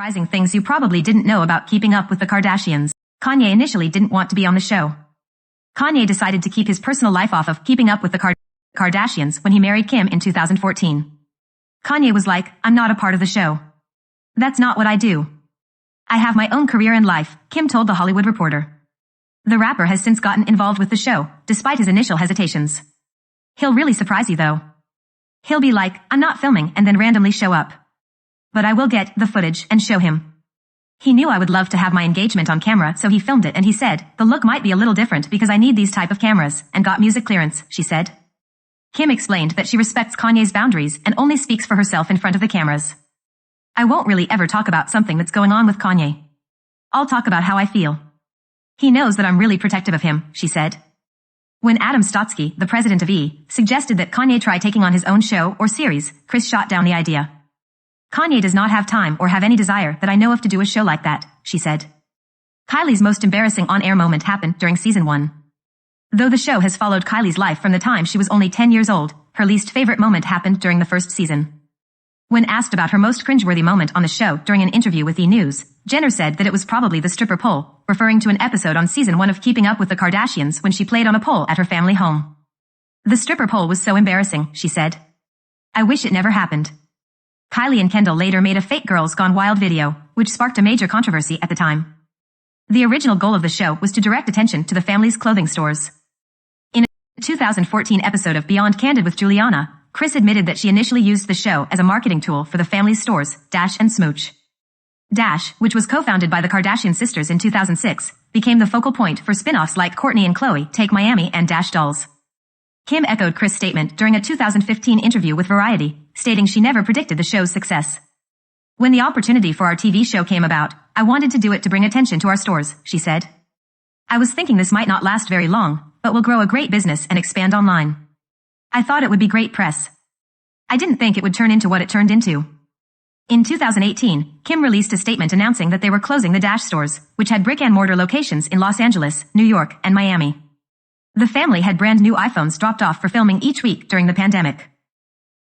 surprising things you probably didn't know about Keeping Up with the Kardashians. Kanye initially didn't want to be on the show. Kanye decided to keep his personal life off of Keeping Up with the Kardashians when he married Kim in 2014. Kanye was like, "I'm not a part of the show. That's not what I do. I have my own career in life," Kim told The Hollywood Reporter. The rapper has since gotten involved with the show, despite his initial hesitations. "He'll really surprise you though. He'll be like, 'I'm not filming,' and then randomly show up. But I will get the footage and show him. He knew I would love to have my engagement on camera, so he filmed it, and he said, 'The look might be a little different because I need these type of cameras,' and got music clearance," she said. Kim explained that she respects Kanye's boundaries and only speaks for herself in front of the cameras. "I won't really ever talk about something that's going on with Kanye. I'll talk about how I feel. He knows that I'm really protective of him," she said. When Adam Stotsky, the president of E!, suggested that Kanye try taking on his own show or series, Kris shot down the idea. "Kanye does not have time or have any desire that I know of to do a show like that," she said. Kylie's most embarrassing on-air moment happened during season 1. Though the show has followed Kylie's life from the time she was only 10 years old, her least favorite moment happened during the first season. When asked about her most cringeworthy moment on the show during an interview with E! News, Jenner said that it was probably the stripper pole, referring to an episode on season 1 of Keeping Up with the Kardashians when she played on a pole at her family home. "The stripper pole was so embarrassing," she said. "I wish it never happened." Kylie and Kendall later made a fake Girls Gone Wild video, which sparked a major controversy at the time. The original goal of the show was to direct attention to the family's clothing stores. In a 2014 episode of Beyond Candid with Juliana, Kris admitted that she initially used the show as a marketing tool for the family's stores, Dash and Smooch. Dash, which was co-founded by the Kardashian sisters in 2006, became the focal point for spin-offs like Kourtney and Khloe Take Miami and Dash Dolls. Kim echoed Kris' statement during a 2015 interview with Variety, stating she never predicted the show's success. "When the opportunity for our TV show came about, I wanted to do it to bring attention to our stores," she said. "I was thinking this might not last very long, but will grow a great business and expand online. I thought it would be great press. I didn't think it would turn into what it turned into." In 2018, Kim released a statement announcing that they were closing the Dash stores, which had brick-and-mortar locations in Los Angeles, New York, and Miami. The family had brand new iPhones dropped off for filming each week during the pandemic.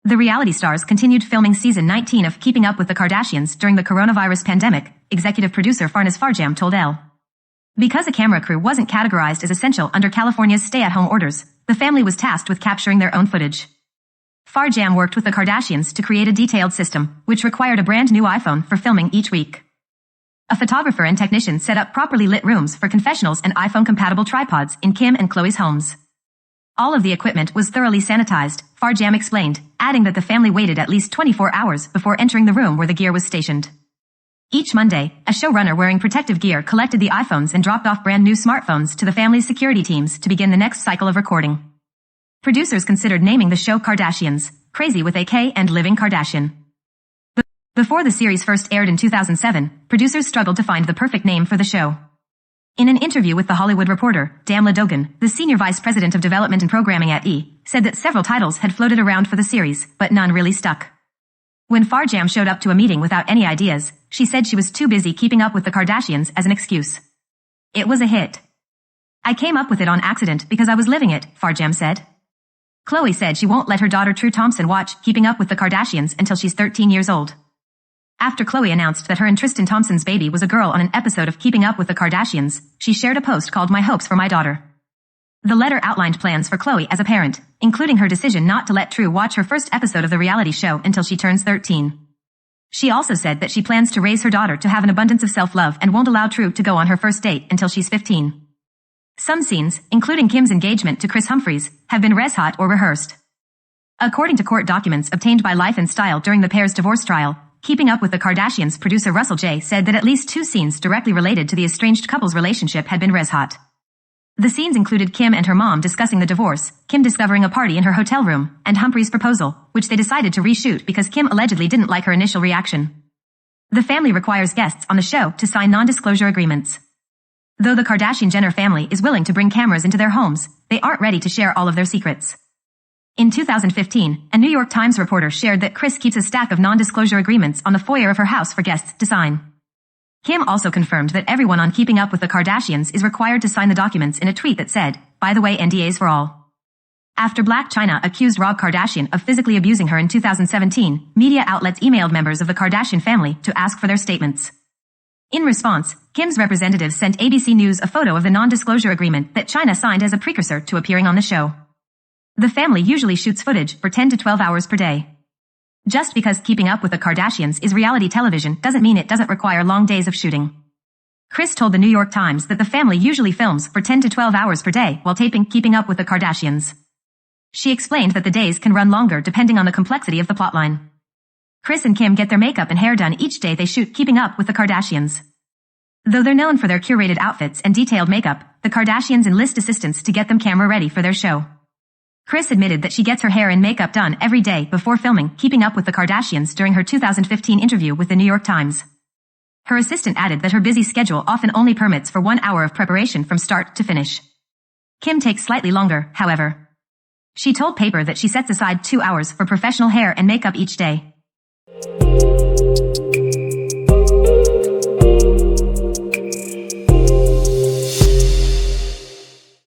The reality stars continued filming season 19 of Keeping Up with the Kardashians during the coronavirus pandemic, executive producer Farnaz Farjam told Elle. Because a camera crew wasn't categorized as essential under California's stay-at-home orders, the family was tasked with capturing their own footage. Farjam worked with the Kardashians to create a detailed system, which required a brand new iPhone for filming each week. A photographer and technician set up properly lit rooms for confessionals and iPhone-compatible tripods in Kim and Khloe's homes. All of the equipment was thoroughly sanitized, Farjam explained, adding that the family waited at least 24 hours before entering the room where the gear was stationed. Each Monday, a showrunner wearing protective gear collected the iPhones and dropped off brand new smartphones to the family's security teams to begin the next cycle of recording. Producers considered naming the show Kardashians, Crazy with a K and Living Kardashian. Before the series first aired in 2007, producers struggled to find the perfect name for the show. In an interview with The Hollywood Reporter, Damla Dogan, the senior vice president of development and programming at E!, said that several titles had floated around for the series, but none really stuck. When Farjam showed up to a meeting without any ideas, she said she was too busy keeping up with the Kardashians as an excuse. "It was a hit. I came up with it on accident because I was living it," Farjam said. Khloe said she won't let her daughter True Thompson watch Keeping Up with the Kardashians until she's 13 years old. After Khloe announced that her and Tristan Thompson's baby was a girl on an episode of Keeping Up with the Kardashians, she shared a post called "My Hopes for My Daughter." The letter outlined plans for Khloe as a parent, including her decision not to let True watch her first episode of the reality show until she turns 13. She also said that she plans to raise her daughter to have an abundance of self-love and won't allow True to go on her first date until she's 15. Some scenes, including Kim's engagement to Kris Humphries, have been res-hot or rehearsed. According to court documents obtained by Life and Style during the pair's divorce trial, Keeping Up with the Kardashians producer Russell J. said that at least 2 scenes directly related to the estranged couple's relationship had been res-hot. The scenes included Kim and her mom discussing the divorce, Kim discovering a party in her hotel room, and Humphries' proposal, which they decided to reshoot because Kim allegedly didn't like her initial reaction. The family requires guests on the show to sign non-disclosure agreements. Though the Kardashian-Jenner family is willing to bring cameras into their homes, they aren't ready to share all of their secrets. In 2015, a New York Times reporter shared that Kris keeps a stack of non-disclosure agreements on the foyer of her house for guests to sign. Kim also confirmed that everyone on Keeping Up with the Kardashians is required to sign the documents in a tweet that said, "By the way, NDAs for all." After Blac Chyna accused Rob Kardashian of physically abusing her in 2017, media outlets emailed members of the Kardashian family to ask for their statements. In response, Kim's representatives sent ABC News a photo of the non-disclosure agreement that Chyna signed as a precursor to appearing on the show. The family usually shoots footage for 10 to 12 hours per day. Just because Keeping Up with the Kardashians is reality television doesn't mean it doesn't require long days of shooting. Kris told the New York Times that the family usually films for 10 to 12 hours per day while taping Keeping Up with the Kardashians. She explained that the days can run longer depending on the complexity of the plotline. Kris and Kim get their makeup and hair done each day they shoot Keeping Up with the Kardashians. Though they're known for their curated outfits and detailed makeup, the Kardashians enlist assistants to get them camera ready for their show. Kris admitted that she gets her hair and makeup done every day before filming Keeping Up with the Kardashians during her 2015 interview with the New York Times. Her assistant added that her busy schedule often only permits for 1 hour of preparation from start to finish. Kim takes slightly longer, however. She told Paper that she sets aside 2 hours for professional hair and makeup each day.